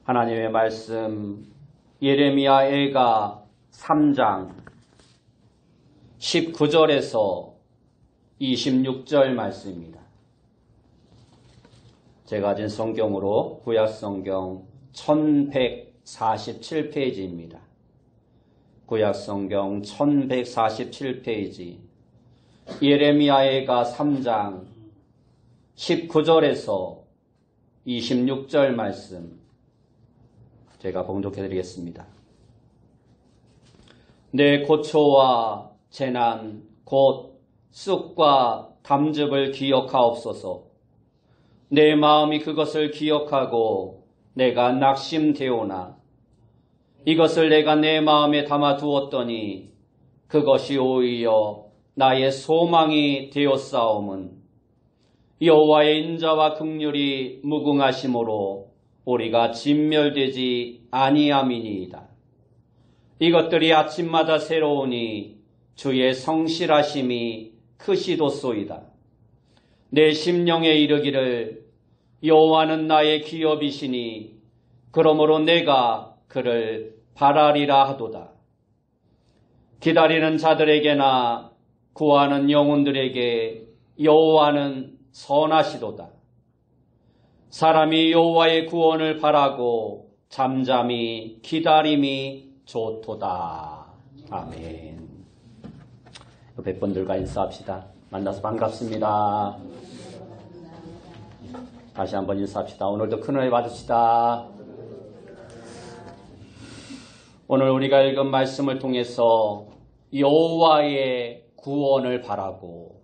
하나님의 말씀 예레미야 애가 3장 19절에서 26절 말씀입니다. 제가 가진 성경으로 구약성경 1147페이지입니다. 구약성경 1147페이지 예레미야 애가 3장 19절에서 26절 말씀 제가 봉독해 드리겠습니다. 내 고초와 재난 곧 쑥과 담즙을 기억하옵소서. 내 마음이 그것을 기억하고 내가 낙심되오나 이것을 내가 내 마음에 담아두었더니 그것이 오히려 나의 소망이 되었사옴은 여호와의 인자와 긍휼이 무궁하심으로 우리가 진멸되지 아니함이니이다. 이것들이 아침마다 새로우니 주의 성실하심이 크시도소이다. 내 심령에 이르기를 여호와는 나의 기업이시니 그러므로 내가 그를 바라리라 하도다. 기다리는 자들에게나 구하는 영혼들에게 여호와는 선하시도다. 사람이 여호와의 구원을 바라고 잠잠히 기다림이 좋도다. 아멘. 옆에 분들과 인사합시다. 만나서 반갑습니다. 다시 한번 인사합시다. 오늘도 큰 은혜 받읍시다. 오늘 우리가 읽은 말씀을 통해서 여호와의 구원을 바라고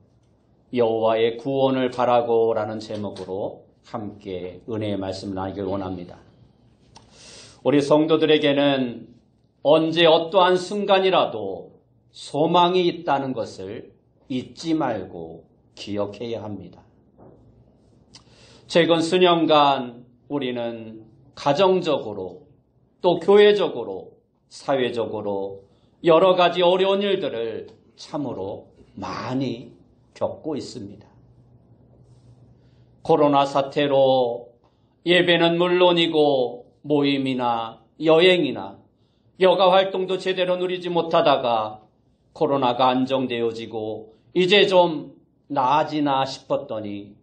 여호와의 구원을 바라고 라는 제목으로 함께 은혜의 말씀을 나누길 원합니다. 우리 성도들에게는 언제 어떠한 순간이라도 소망이 있다는 것을 잊지 말고 기억해야 합니다. 최근 수년간 우리는 가정적으로 또 교회적으로 사회적으로 여러 가지 어려운 일들을 참으로 많이 겪고 있습니다. 코로나 사태로 예배는 물론이고 모임이나 여행이나 여가 활동도 제대로 누리지 못하다가 코로나가 안정되어지고 이제 좀 나아지나 싶었더니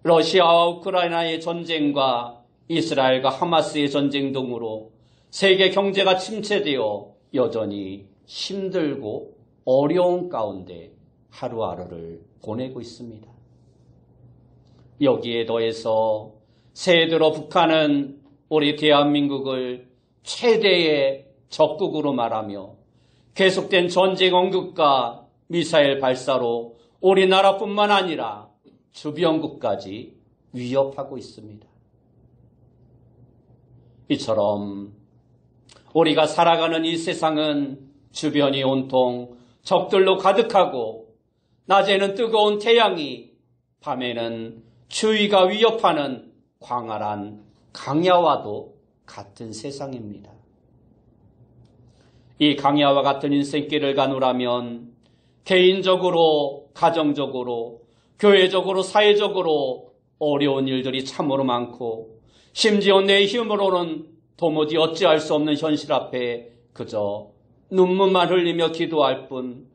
러시아와 우크라이나의 전쟁과 이스라엘과 하마스의 전쟁 등으로 세계 경제가 침체되어 여전히 힘들고 어려운 가운데 하루하루를 보내고 있습니다. 여기에 더해서 새해 들어 북한은 우리 대한민국을 최대의 적국으로 말하며 계속된 전쟁 언급과 미사일 발사로 우리나라뿐만 아니라 주변국까지 위협하고 있습니다. 이처럼 우리가 살아가는 이 세상은 주변이 온통 적들로 가득하고 낮에는 뜨거운 태양이 밤에는 추위가 위협하는 광활한 강야와도 같은 세상입니다. 이 강야와 같은 인생길을 가누라면 개인적으로, 가정적으로, 교회적으로, 사회적으로 어려운 일들이 참으로 많고 심지어 내 힘으로는 도무지 어찌할 수 없는 현실 앞에 그저 눈물만 흘리며 기도할 뿐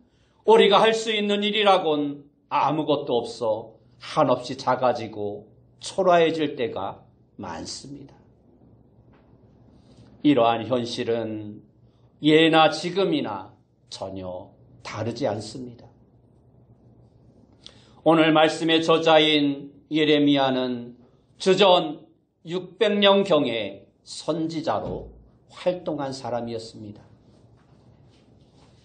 우리가 할 수 있는 일이라곤 아무것도 없어 한없이 작아지고 초라해질 때가 많습니다. 이러한 현실은 예나 지금이나 전혀 다르지 않습니다. 오늘 말씀의 저자인 예레미야는 주전 600년경의 선지자로 활동한 사람이었습니다.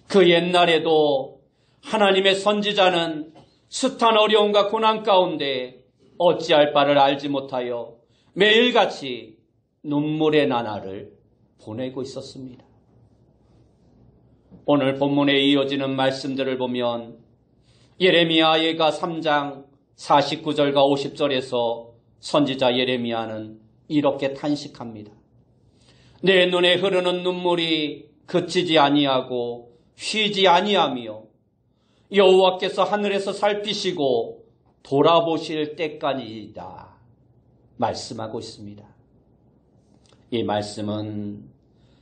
그 옛날에도 하나님의 선지자는 숱한 어려움과 고난 가운데 어찌할 바를 알지 못하여 매일같이 눈물의 나날을 보내고 있었습니다. 오늘 본문에 이어지는 말씀들을 보면 예레미야 예가 3장 49절과 50절에서 선지자 예레미야는 이렇게 탄식합니다. 내 눈에 흐르는 눈물이 그치지 아니하고 쉬지 아니하며 여호와께서 하늘에서 살피시고 돌아보실 때까지이다 말씀하고 있습니다. 이 말씀은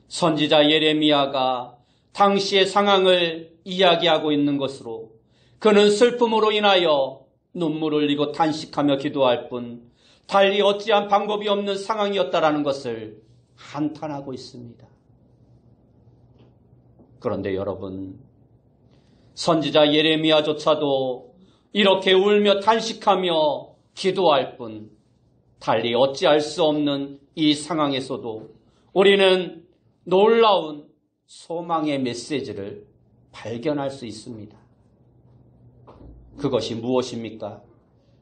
선지자 예레미야가 당시의 상황을 이야기하고 있는 것으로 그는 슬픔으로 인하여 눈물을 흘리고 탄식하며 기도할 뿐 달리 어찌한 방법이 없는 상황이었다라는 것을 한탄하고 있습니다. 그런데 여러분, 선지자 예레미야조차도 이렇게 울며 탄식하며 기도할 뿐 달리 어찌할 수 없는 이 상황에서도 우리는 놀라운 소망의 메시지를 발견할 수 있습니다. 그것이 무엇입니까?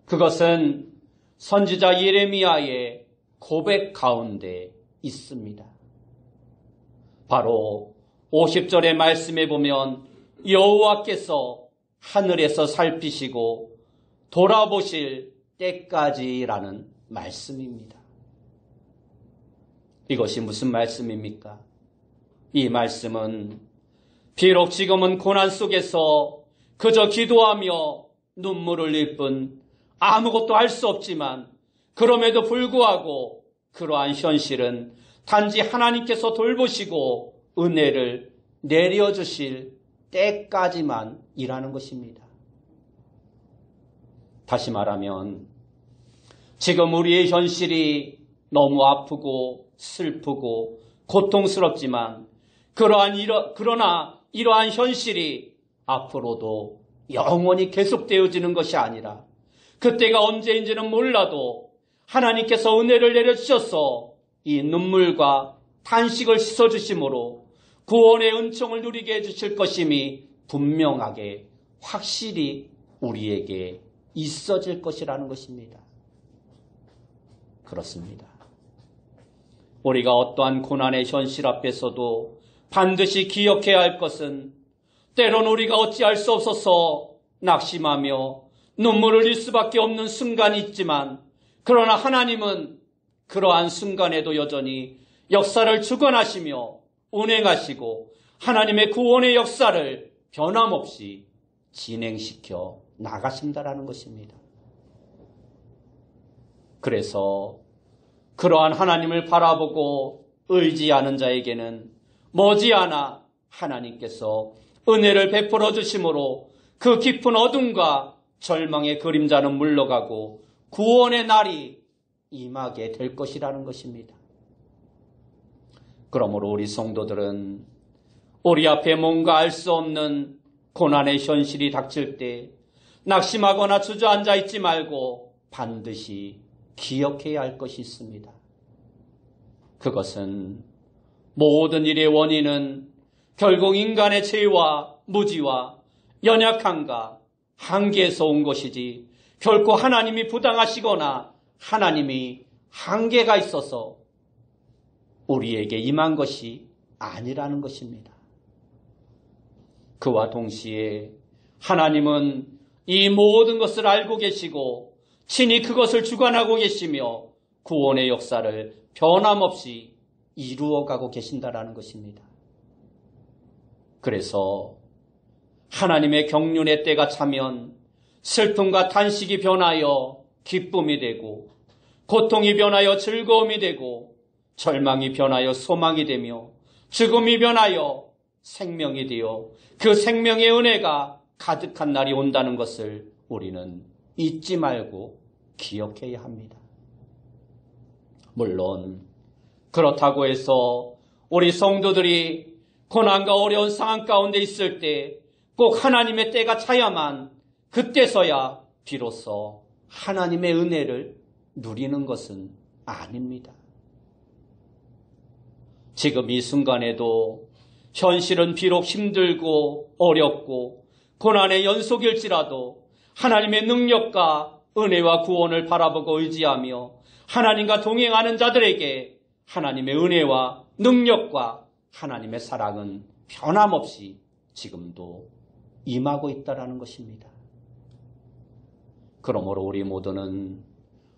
그것은 선지자 예레미야의 고백 가운데 있습니다. 바로 50절의 말씀에 보면 여호와께서 하늘에서 살피시고 돌아보실 때까지라는 말씀입니다. 이것이 무슨 말씀입니까? 이 말씀은 비록 지금은 고난 속에서 그저 기도하며 눈물을 흘릴 뿐 아무것도 할 수 없지만 그럼에도 불구하고 그러한 현실은 단지 하나님께서 돌보시고 은혜를 내려주실 때까지만 일하는 것입니다. 다시 말하면 지금 우리의 현실이 너무 아프고 슬프고 고통스럽지만 그러나 이러한 현실이 앞으로도 영원히 계속되어지는 것이 아니라 그때가 언제인지는 몰라도 하나님께서 은혜를 내려주셔서 이 눈물과 탄식을 씻어주심으로 구원의 은총을 누리게 해주실 것임이 분명하게 확실히 우리에게 있어질 것이라는 것입니다. 그렇습니다. 우리가 어떠한 고난의 현실 앞에서도 반드시 기억해야 할 것은 때론 우리가 어찌할 수 없어서 낙심하며 눈물을 흘릴 수밖에 없는 순간이 있지만 그러나 하나님은 그러한 순간에도 여전히 역사를 주관하시며 운행하시고 하나님의 구원의 역사를 변함없이 진행시켜 나가신다라는 것입니다. 그래서 그러한 하나님을 바라보고 의지하는 자에게는 머지않아 하나님께서 은혜를 베풀어 주심으로 그 깊은 어둠과 절망의 그림자는 물러가고 구원의 날이 임하게 될 것이라는 것입니다. 그러므로 우리 성도들은 우리 앞에 뭔가 알 수 없는 고난의 현실이 닥칠 때 낙심하거나 주저앉아 있지 말고 반드시 기억해야 할 것이 있습니다. 그것은 모든 일의 원인은 결국 인간의 죄와 무지와 연약함과 한계에서 온 것이지 결코 하나님이 부당하시거나 하나님이 한계가 있어서 우리에게 임한 것이 아니라는 것입니다. 그와 동시에 하나님은 이 모든 것을 알고 계시고 친히 그것을 주관하고 계시며 구원의 역사를 변함없이 이루어가고 계신다라는 것입니다. 그래서 하나님의 경륜의 때가 차면 슬픔과 탄식이 변하여 기쁨이 되고 고통이 변하여 즐거움이 되고 절망이 변하여 소망이 되며 죽음이 변하여 생명이 되어 그 생명의 은혜가 가득한 날이 온다는 것을 우리는 잊지 말고 기억해야 합니다. 물론 그렇다고 해서 우리 성도들이 고난과 어려운 상황 가운데 있을 때 꼭 하나님의 때가 차야만 그때서야 비로소 하나님의 은혜를 누리는 것은 아닙니다. 지금 이 순간에도 현실은 비록 힘들고 어렵고 고난의 연속일지라도 하나님의 능력과 은혜와 구원을 바라보고 의지하며 하나님과 동행하는 자들에게 하나님의 은혜와 능력과 하나님의 사랑은 변함없이 지금도 임하고 있다는 것입니다. 그러므로 우리 모두는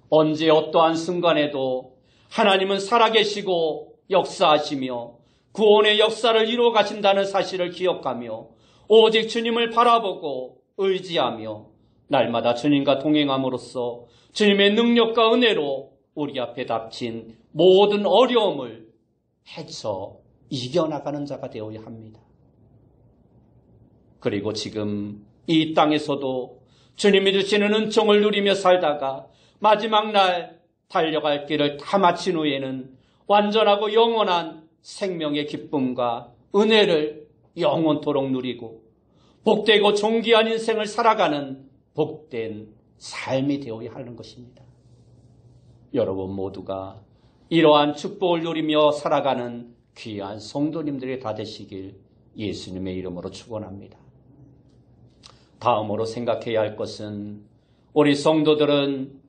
언제 어떠한 순간에도 하나님은 살아계시고 역사하시며 구원의 역사를 이루어 가신다는 사실을 기억하며 오직 주님을 바라보고 의지하며 날마다 주님과 동행함으로써 주님의 능력과 은혜로 우리 앞에 닥친 모든 어려움을 헤쳐 이겨나가는 자가 되어야 합니다. 그리고 지금 이 땅에서도 주님이 주시는 은총을 누리며 살다가 마지막 날 달려갈 길을 다 마친 후에는 완전하고 영원한 생명의 기쁨과 은혜를 영원토록 누리고 복되고 존귀한 인생을 살아가는 복된 삶이 되어야 하는 것입니다. 여러분 모두가 이러한 축복을 누리며 살아가는 귀한 성도님들이 다 되시길 예수님의 이름으로 축원합니다. 다음으로 생각해야 할 것은 우리 성도들은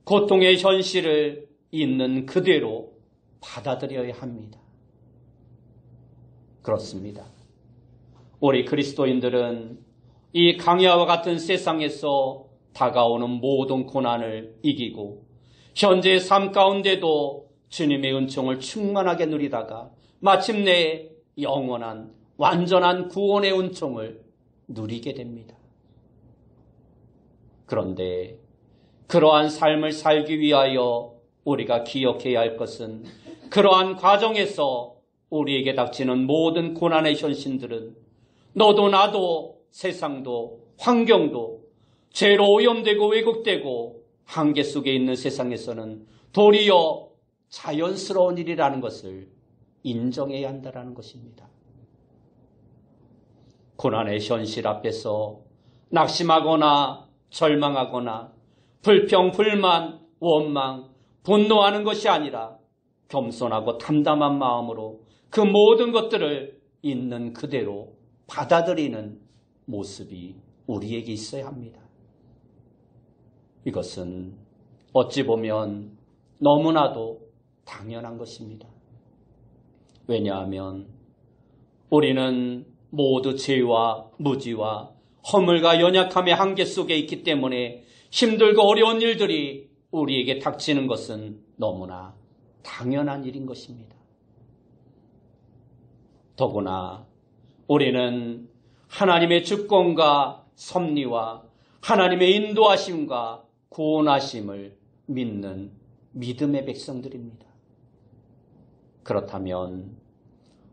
고통의 현실을 있는 그대로 받아들여야 합니다. 그렇습니다. 우리 그리스도인들은 이 강야와 같은 세상에서 다가오는 모든 고난을 이기고 현재의 삶 가운데도 주님의 은총을 충만하게 누리다가 마침내 영원한 완전한 구원의 은총을 누리게 됩니다. 그런데 그러한 삶을 살기 위하여 우리가 기억해야 할 것은 그러한 과정에서 우리에게 닥치는 모든 고난의 현실들은 너도 나도 세상도 환경도 죄로 오염되고 왜곡되고 한계 속에 있는 세상에서는 도리어 자연스러운 일이라는 것을 인정해야 한다는 것입니다. 고난의 현실 앞에서 낙심하거나 절망하거나 불평, 불만, 원망, 분노하는 것이 아니라 겸손하고 담담한 마음으로 그 모든 것들을 있는 그대로 받아들이는 모습이 우리에게 있어야 합니다. 이것은 어찌 보면 너무나도 당연한 것입니다. 왜냐하면 우리는 모두 죄와 무지와 허물과 연약함의 한계 속에 있기 때문에 힘들고 어려운 일들이 우리에게 닥치는 것은 너무나 당연한 일인 것입니다. 더구나 우리는 하나님의 주권과 섭리와 하나님의 인도하심과 구원하심을 믿는 믿음의 백성들입니다. 그렇다면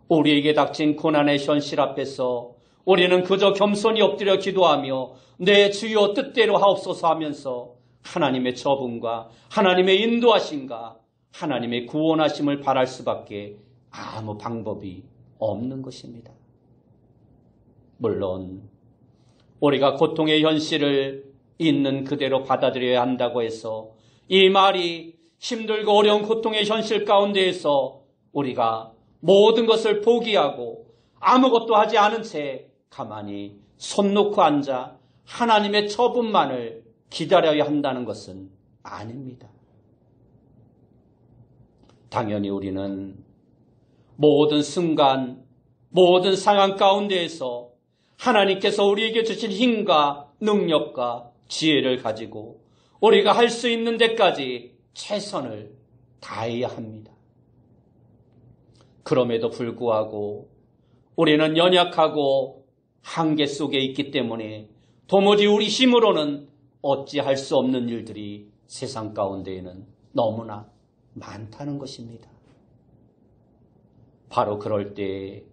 우리에게 닥친 고난의 현실 앞에서 우리는 그저 겸손히 엎드려 기도하며 내 주여 뜻대로 하옵소서 하면서 하나님의 처분과 하나님의 인도하심과 하나님의 구원하심을 바랄 수밖에 아무 방법이 없는 것입니다. 물론 우리가 고통의 현실을 있는 그대로 받아들여야 한다고 해서 이 말이 힘들고 어려운 고통의 현실 가운데에서 우리가 모든 것을 포기하고 아무것도 하지 않은 채 가만히 손 놓고 앉아 하나님의 처분만을 기다려야 한다는 것은 아닙니다. 당연히 우리는 모든 순간, 모든 상황 가운데에서 하나님께서 우리에게 주신 힘과 능력과 지혜를 가지고 우리가 할 수 있는 데까지 최선을 다해야 합니다. 그럼에도 불구하고 우리는 연약하고 한계 속에 있기 때문에 도무지 우리 힘으로는 어찌할 수 없는 일들이 세상 가운데에는 너무나 많다는 것입니다. 바로 그럴 때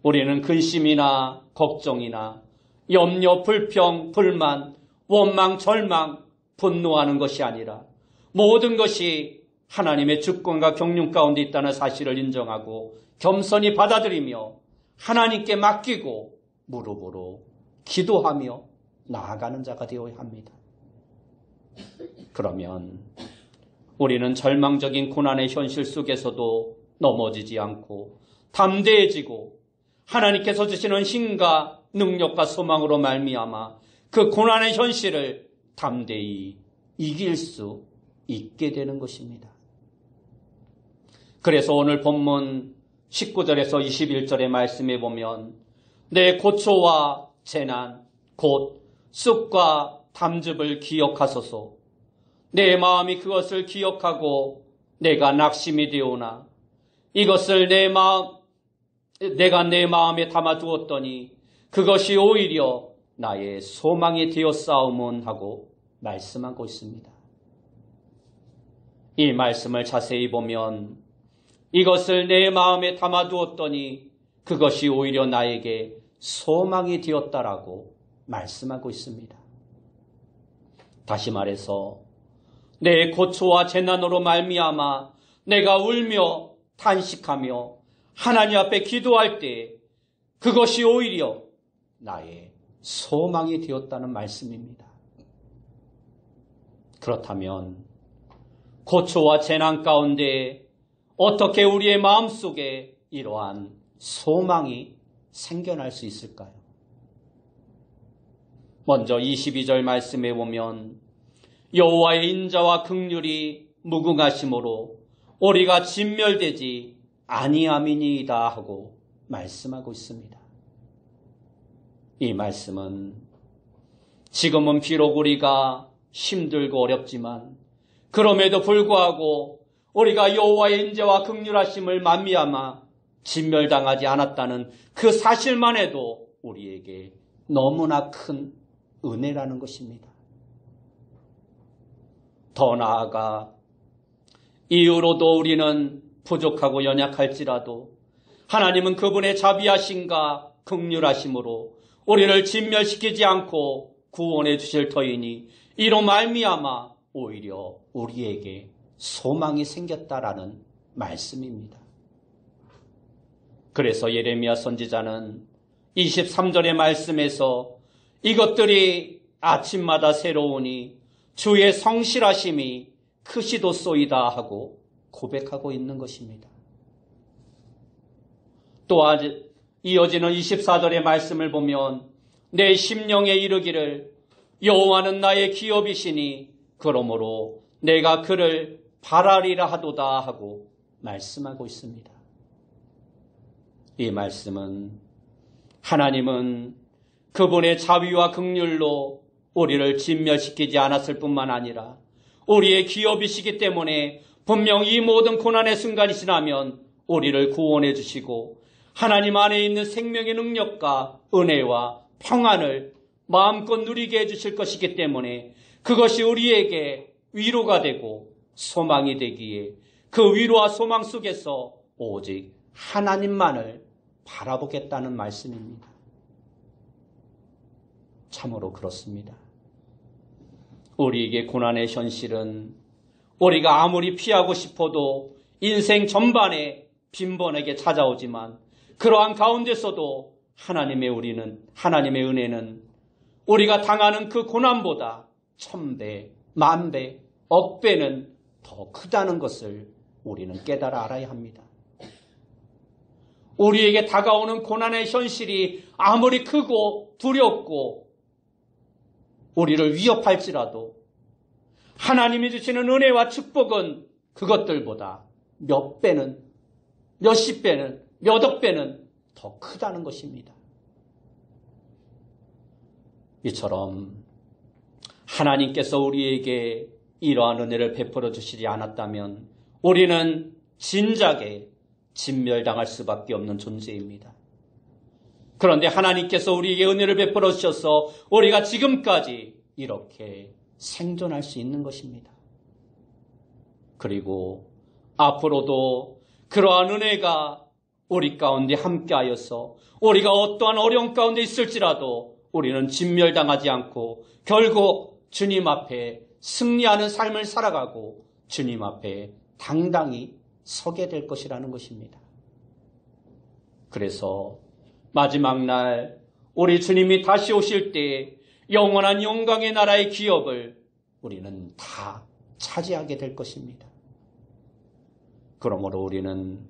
우리는 근심이나 걱정이나 염려, 불평, 불만, 원망, 절망, 분노하는 것이 아니라 모든 것이 하나님의 주권과 경륜 가운데 있다는 사실을 인정하고 겸손히 받아들이며 하나님께 맡기고 무릎으로 기도하며 나아가는 자가 되어야 합니다. 그러면 우리는 절망적인 고난의 현실 속에서도 넘어지지 않고 담대해지고 하나님께서 주시는 힘과 능력과 소망으로 말미암아 그 고난의 현실을 담대히 이길 수 있게 되는 것입니다. 그래서 오늘 본문 19절에서 21절의 말씀에 보면 내 고초와 재난 곧 쑥과 담즙을 기억하소서. 내 마음이 그것을 기억하고 내가 낙심이 되오나 이것을 내가 내 마음에 담아두었더니 그것이 오히려 나의 소망이 되었사오문 하고 말씀하고 있습니다. 이 말씀을 자세히 보면 이것을 내 마음에 담아두었더니 그것이 오히려 나에게 소망이 되었다라고 말씀하고 있습니다. 다시 말해서 내 고초와 재난으로 말미암아 내가 울며 탄식하며 하나님 앞에 기도할 때 그것이 오히려 나의 소망이 되었다는 말씀입니다. 그렇다면 고초와 재난 가운데 어떻게 우리의 마음속에 이러한 소망이 생겨날 수 있을까요? 먼저 22절 말씀에 보면 여호와의 인자와 긍휼이 무궁하심으로 우리가 진멸되지 아니함이니이다 하고 말씀하고 있습니다. 이 말씀은 지금은 비록 우리가 힘들고 어렵지만 그럼에도 불구하고 우리가 여호와의 인자와 긍휼하심을 만미암아 진멸당하지 않았다는 그 사실만 해도 우리에게 너무나 큰 은혜라는 것입니다. 더 나아가 이후로도 우리는 부족하고 연약할지라도 하나님은 그분의 자비하심과 긍휼하심으로 우리를 진멸시키지 않고 구원해 주실 터이니 이로 말미암아 오히려 우리에게 소망이 생겼다라는 말씀입니다. 그래서 예레미야 선지자는 23절의 말씀에서 이것들이 아침마다 새로우니 주의 성실하심이 크시도소이다 하고 고백하고 있는 것입니다. 또한 이어지는 24절의 말씀을 보면 내 심령에 이르기를 여호와는 나의 기업이시니 그러므로 내가 그를 바라리라 하도다 하고 말씀하고 있습니다. 이 말씀은 하나님은 그분의 자비와 긍휼로 우리를 진멸시키지 않았을 뿐만 아니라 우리의 기업이시기 때문에 분명 이 모든 고난의 순간이 지나면 우리를 구원해 주시고 하나님 안에 있는 생명의 능력과 은혜와 평안을 마음껏 누리게 해주실 것이기 때문에 그것이 우리에게 위로가 되고 소망이 되기에 그 위로와 소망 속에서 오직 하나님만을 바라보겠다는 말씀입니다. 참으로 그렇습니다. 우리에게 고난의 현실은 우리가 아무리 피하고 싶어도 인생 전반에 빈번하게 찾아오지만 그러한 가운데서도 하나님의 은혜는 우리가 당하는 그 고난보다 1000배, 10,000배, 억배는 더 크다는 것을 우리는 깨달아 알아야 합니다. 우리에게 다가오는 고난의 현실이 아무리 크고 두렵고 우리를 위협할지라도 하나님이 주시는 은혜와 축복은 그것들보다 몇 배는, 몇십 배는, 몇억 배는 더 크다는 것입니다. 이처럼 하나님께서 우리에게 이러한 은혜를 베풀어 주시지 않았다면 우리는 진작에 진멸당할 수밖에 없는 존재입니다. 그런데 하나님께서 우리에게 은혜를 베풀어 주셔서 우리가 지금까지 이렇게 생존할 수 있는 것입니다. 그리고 앞으로도 그러한 은혜가 우리 가운데 함께하여서 우리가 어떠한 어려움 가운데 있을지라도 우리는 진멸당하지 않고 결국 주님 앞에 승리하는 삶을 살아가고 주님 앞에 당당히 서게 될 것이라는 것입니다. 그래서 마지막 날 우리 주님이 다시 오실 때 영원한 영광의 나라의 기업을 우리는 다 차지하게 될 것입니다. 그러므로 우리는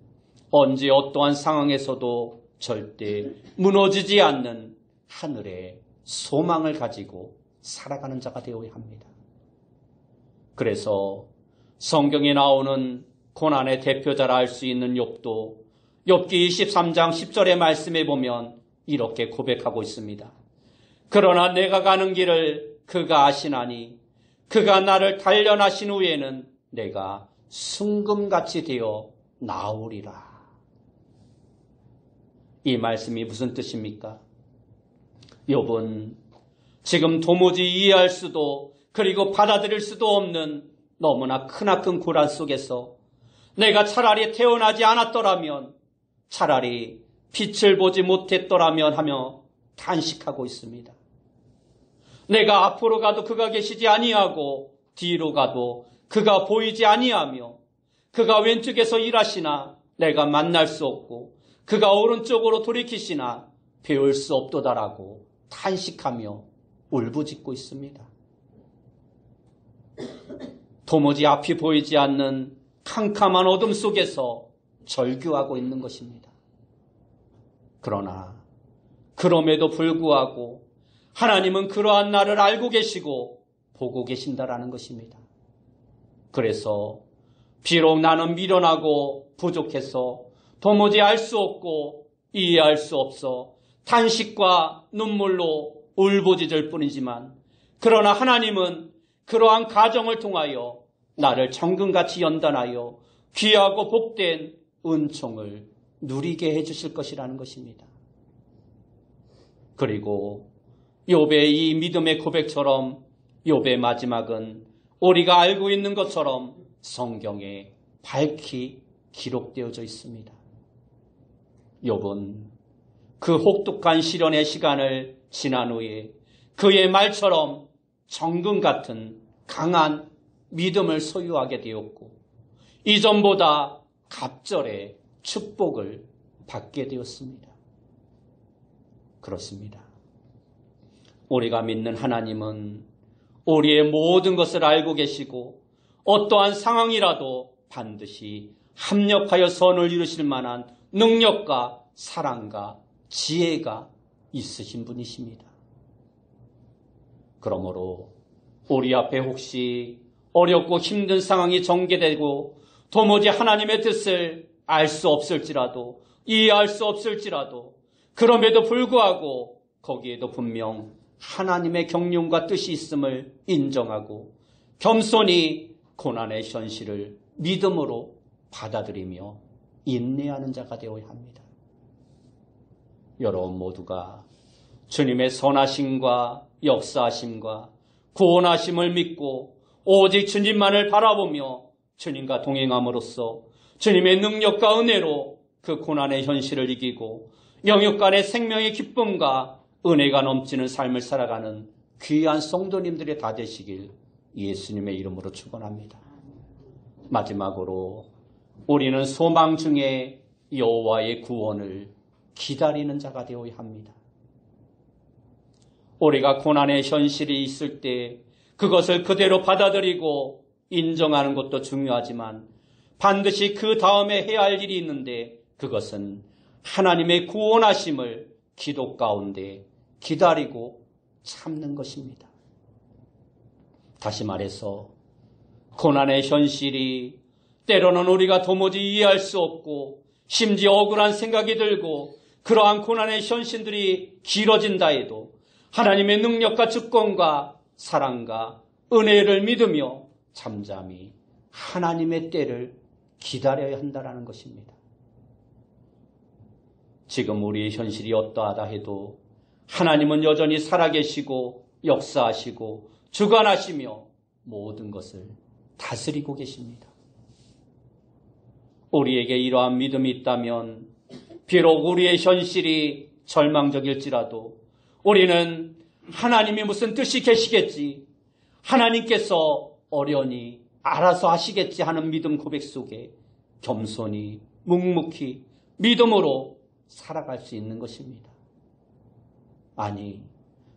언제 어떠한 상황에서도 절대 무너지지 않는 하늘의 소망을 가지고 살아가는 자가 되어야 합니다. 그래서 성경에 나오는 고난의 대표자라 할 수 있는 욥도 욥기 23장 10절의 말씀에 보면 이렇게 고백하고 있습니다. 그러나 내가 가는 길을 그가 아시나니 그가 나를 단련하신 후에는 내가 순금같이 되어 나으리라. 이 말씀이 무슨 뜻입니까? 욥은 지금 도무지 이해할 수도 그리고 받아들일 수도 없는 너무나 크나큰 고난 속에서 내가 차라리 태어나지 않았더라면, 차라리 빛을 보지 못했더라면 하며 탄식하고 있습니다. 내가 앞으로 가도 그가 계시지 아니하고 뒤로 가도 그가 보이지 아니하며 그가 왼쪽에서 일하시나 내가 만날 수 없고 그가 오른쪽으로 돌이키시나 배울 수 없도다라고 탄식하며 울부짖고 있습니다. 도무지 앞이 보이지 않는 캄캄한 어둠 속에서 절규하고 있는 것입니다. 그러나 그럼에도 불구하고 하나님은 그러한 나를 알고 계시고 보고 계신다라는 것입니다. 그래서 비록 나는 미련하고 부족해서 도무지 알 수 없고 이해할 수 없어 탄식과 눈물로 울부짖을 뿐이지만, 그러나 하나님은 그러한 가정을 통하여 나를 정금같이 연단하여 귀하고 복된 은총을 누리게 해주실 것이라는 것입니다. 그리고 욥의 이 믿음의 고백처럼 욥의 마지막은 우리가 알고 있는 것처럼 성경에 밝히 기록되어져 있습니다. 욥은 그 혹독한 시련의 시간을 지난 후에 그의 말처럼 정금 같은 강한 믿음을 소유하게 되었고, 이전보다 갑절의 축복을 받게 되었습니다. 그렇습니다. 우리가 믿는 하나님은 우리의 모든 것을 알고 계시고 어떠한 상황이라도 반드시 합력하여 선을 이루실 만한 능력과 사랑과 지혜가 있으신 분이십니다. 그러므로 우리 앞에 혹시 어렵고 힘든 상황이 전개되고 도무지 하나님의 뜻을 알 수 없을지라도, 이해할 수 없을지라도, 그럼에도 불구하고 거기에도 분명 하나님의 경륜과 뜻이 있음을 인정하고 겸손히 고난의 현실을 믿음으로 받아들이며 인내하는 자가 되어야 합니다. 여러분 모두가 주님의 선하심과 역사하심과 구원하심을 믿고 오직 주님만을 바라보며 주님과 동행함으로써 주님의 능력과 은혜로 그 고난의 현실을 이기고 영육 간의 생명의 기쁨과 은혜가 넘치는 삶을 살아가는 귀한 성도님들이 다 되시길 예수님의 이름으로 축원합니다. 마지막으로 우리는 소망 중에 여호와의 구원을 기다리는 자가 되어야 합니다. 우리가 고난의 현실이 있을 때 그것을 그대로 받아들이고 인정하는 것도 중요하지만 반드시 그 다음에 해야 할 일이 있는데, 그것은 하나님의 구원하심을 기도 가운데 기다리고 참는 것입니다. 다시 말해서 고난의 현실이 때로는 우리가 도무지 이해할 수 없고 심지어 억울한 생각이 들고 그러한 고난의 현실들이 길어진다 해도 하나님의 능력과 주권과 사랑과 은혜를 믿으며 잠잠히 하나님의 때를 기다려야 한다는 것입니다. 지금 우리의 현실이 어떠하다 해도 하나님은 여전히 살아계시고 역사하시고 주관하시며 모든 것을 다스리고 계십니다. 우리에게 이러한 믿음이 있다면 비록 우리의 현실이 절망적일지라도 우리는 하나님이 무슨 뜻이 계시겠지, 하나님께서 어련히 알아서 하시겠지 하는 믿음 고백 속에 겸손히 묵묵히 믿음으로 살아갈 수 있는 것입니다. 아니,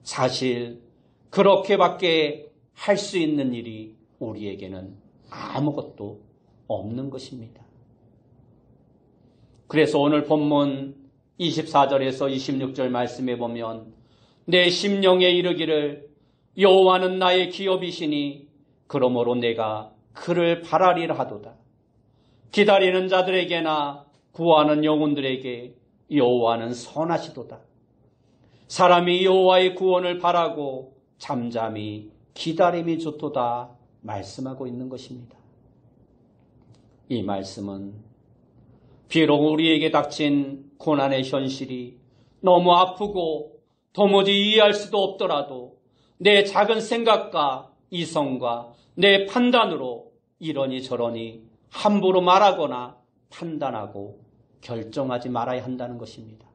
사실 그렇게밖에 할 수 있는 일이 우리에게는 아무것도 없는 것입니다. 그래서 오늘 본문 24절에서 26절 말씀에 보면 내 심령에 이르기를 여호와는 나의 기업이시니 그러므로 내가 그를 바라리라 하도다. 기다리는 자들에게나 구하는 영혼들에게 여호와는 선하시도다. 사람이 여호와의 구원을 바라고 잠잠히 기다림이 좋도다 말씀하고 있는 것입니다. 이 말씀은 비록 우리에게 닥친 고난의 현실이 너무 아프고 도무지 이해할 수도 없더라도 내 작은 생각과 이성과 내 판단으로 이러니 저러니 함부로 말하거나 판단하고 결정하지 말아야 한다는 것입니다.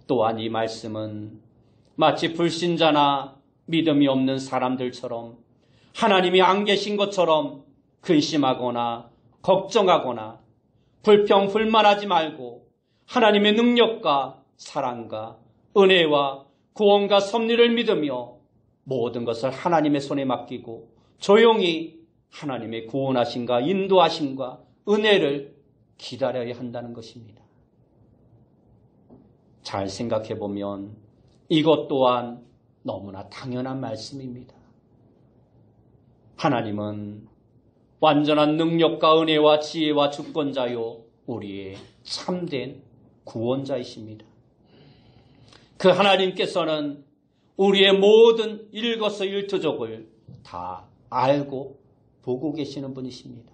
또한 이 말씀은 마치 불신자나 믿음이 없는 사람들처럼 하나님이 안 계신 것처럼 근심하거나 걱정하거나 불평불만하지 말고 하나님의 능력과 사랑과 은혜와 구원과 섭리를 믿으며 모든 것을 하나님의 손에 맡기고 조용히 하나님의 구원하심과 인도하심과 은혜를 기다려야 한다는 것입니다. 잘 생각해 보면 이것 또한 너무나 당연한 말씀입니다. 하나님은 완전한 능력과 은혜와 지혜와 주권자요 우리의 참된 구원자이십니다. 그 하나님께서는 우리의 모든 일거수일투족을 다 알고 보고 계시는 분이십니다.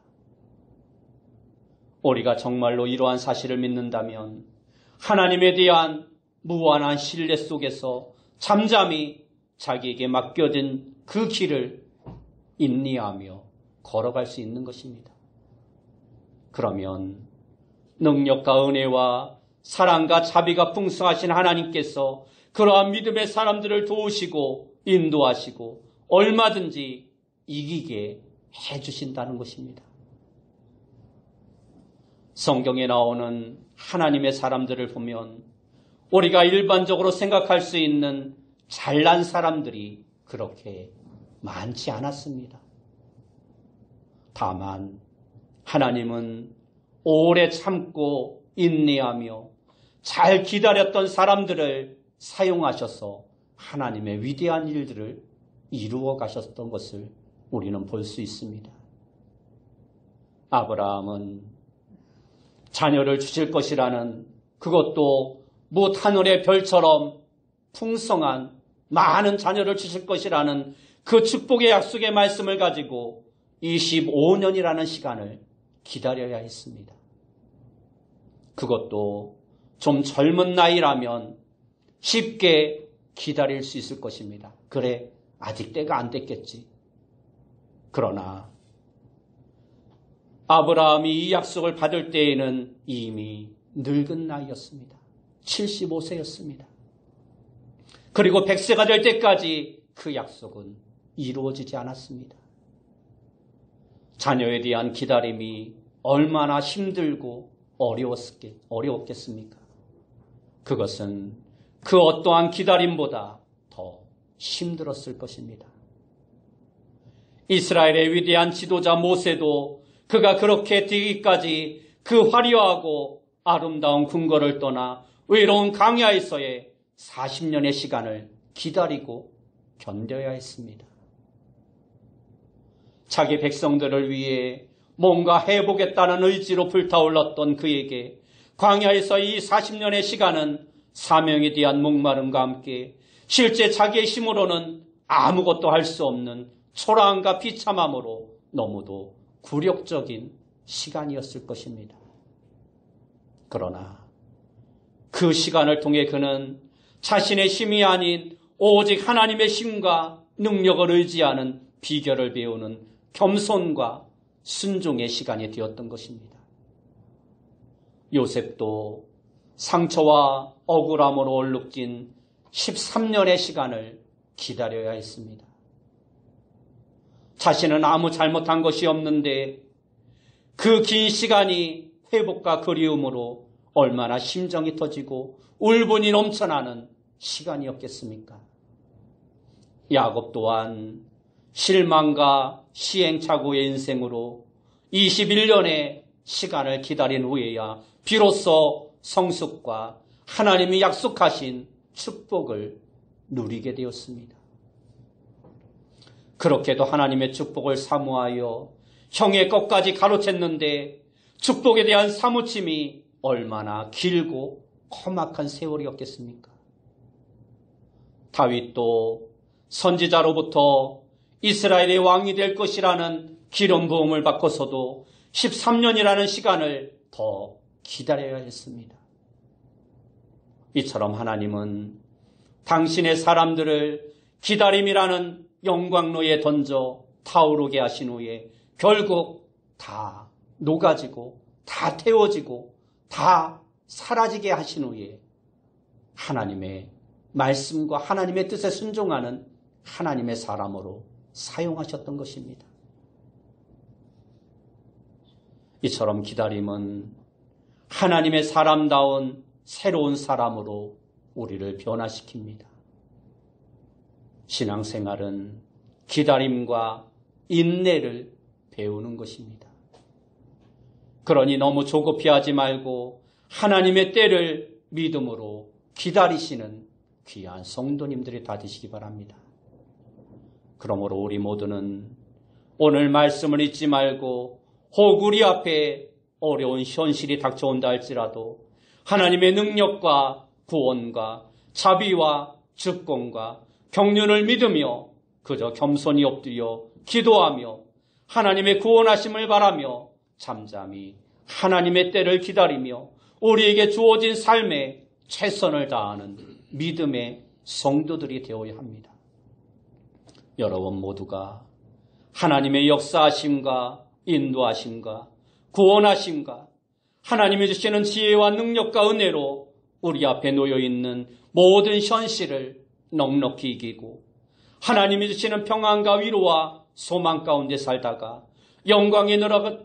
우리가 정말로 이러한 사실을 믿는다면 하나님에 대한 무한한 신뢰 속에서 잠잠히 자기에게 맡겨진 그 길을 인내하며 걸어갈 수 있는 것입니다. 그러면 능력과 은혜와 사랑과 자비가 풍성하신 하나님께서 그러한 믿음의 사람들을 도우시고 인도하시고 얼마든지 이기게 해주신다는 것입니다. 성경에 나오는 하나님의 사람들을 보면 우리가 일반적으로 생각할 수 있는 잘난 사람들이 그렇게 많지 않았습니다. 다만 하나님은 오래 참고 인내하며 잘 기다렸던 사람들을 사용하셔서 하나님의 위대한 일들을 이루어 가셨던 것을 우리는 볼 수 있습니다. 아브라함은 자녀를 주실 것이라는 그것도 하늘의 별처럼 풍성한 많은 자녀를 주실 것이라는 그 축복의 약속의 말씀을 가지고 25년이라는 시간을 기다려야 했습니다. 그것도 좀 젊은 나이라면 쉽게 기다릴 수 있을 것입니다. 그래, 아직 때가 안 됐겠지. 그러나 아브라함이 이 약속을 받을 때에는 이미 늙은 나이였습니다. 75세였습니다. 그리고 100세가 될 때까지 그 약속은 이루어지지 않았습니다. 자녀에 대한 기다림이 얼마나 힘들고 어려웠겠습니까? 그것은 그 어떠한 기다림보다 더 힘들었을 것입니다. 이스라엘의 위대한 지도자 모세도 그가 그렇게 되기까지 그 화려하고 아름다운 궁궐을 떠나 외로운 광야에서의 40년의 시간을 기다리고 견뎌야 했습니다. 자기 백성들을 위해 뭔가 해보겠다는 의지로 불타올랐던 그에게 광야에서 이 40년의 시간은 사명에 대한 목마름과 함께 실제 자기의 힘으로는 아무것도 할 수 없는 초라함과 비참함으로 너무도 굴욕적인 시간이었을 것입니다. 그러나 그 시간을 통해 그는 자신의 힘이 아닌 오직 하나님의 힘과 능력을 의지하는 비결을 배우는 겸손과 순종의 시간이 되었던 것입니다. 요셉도 상처와 억울함으로 얼룩진 13년의 시간을 기다려야 했습니다. 자신은 아무 잘못한 것이 없는데 그 긴 시간이 회복과 그리움으로 얼마나 심정이 터지고 울분이 넘쳐나는 시간이었겠습니까? 야곱 또한 실망과 시행착오의 인생으로 21년의 시간을 기다린 후에야 비로소 성숙과 하나님이 약속하신 축복을 누리게 되었습니다. 그렇게도 하나님의 축복을 사모하여 형의 것까지 가로챘는데 축복에 대한 사무침이 얼마나 길고 험악한 세월이었겠습니까? 다윗도 선지자로부터 이스라엘의 왕이 될 것이라는 기름 부음을 받고서도 13년이라는 시간을 더 기다려야 했습니다. 이처럼 하나님은 당신의 사람들을 기다림이라는 영광로에 던져 타오르게 하신 후에 결국 다 녹아지고 다 태워지고 다 사라지게 하신 후에 하나님의 말씀과 하나님의 뜻에 순종하는 하나님의 사람으로 사용하셨던 것입니다. 이처럼 기다림은 하나님의 사람다운 새로운 사람으로 우리를 변화시킵니다. 신앙생활은 기다림과 인내를 배우는 것입니다. 그러니 너무 조급해하지 말고 하나님의 때를 믿음으로 기다리시는 귀한 성도님들이 다 되시기 바랍니다. 그러므로 우리 모두는 오늘 말씀을 잊지 말고 혹 우리 앞에 어려운 현실이 닥쳐온다 할지라도 하나님의 능력과 구원과 자비와 즉공과 경륜을 믿으며 그저 겸손히 엎드려 기도하며 하나님의 구원하심을 바라며 잠잠히 하나님의 때를 기다리며 우리에게 주어진 삶에 최선을 다하는 믿음의 성도들이 되어야 합니다. 여러분 모두가 하나님의 역사하심과 인도하심과 구원하심과 하나님이 주시는 지혜와 능력과 은혜로 우리 앞에 놓여있는 모든 현실을 넉넉히 이기고 하나님이 주시는 평안과 위로와 소망 가운데 살다가 영광의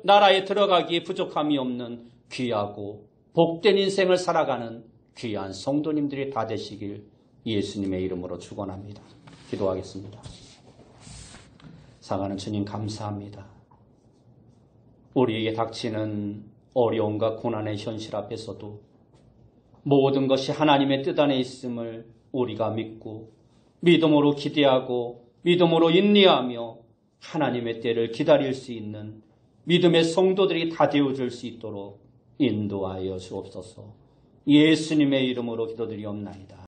나라에 들어가기에 부족함이 없는 귀하고 복된 인생을 살아가는 귀한 성도님들이 다 되시길 예수님의 이름으로 축원합니다. 기도하겠습니다. 사랑하는 주님 감사합니다. 우리에게 닥치는 어려움과 고난의 현실 앞에서도 모든 것이 하나님의 뜻 안에 있음을 우리가 믿고 믿음으로 기대하고 믿음으로 인내하며 하나님의 때를 기다릴 수 있는 믿음의 성도들이 다 되어줄 수 있도록 인도하여 주옵소서. 예수님의 이름으로 기도드리옵나이다.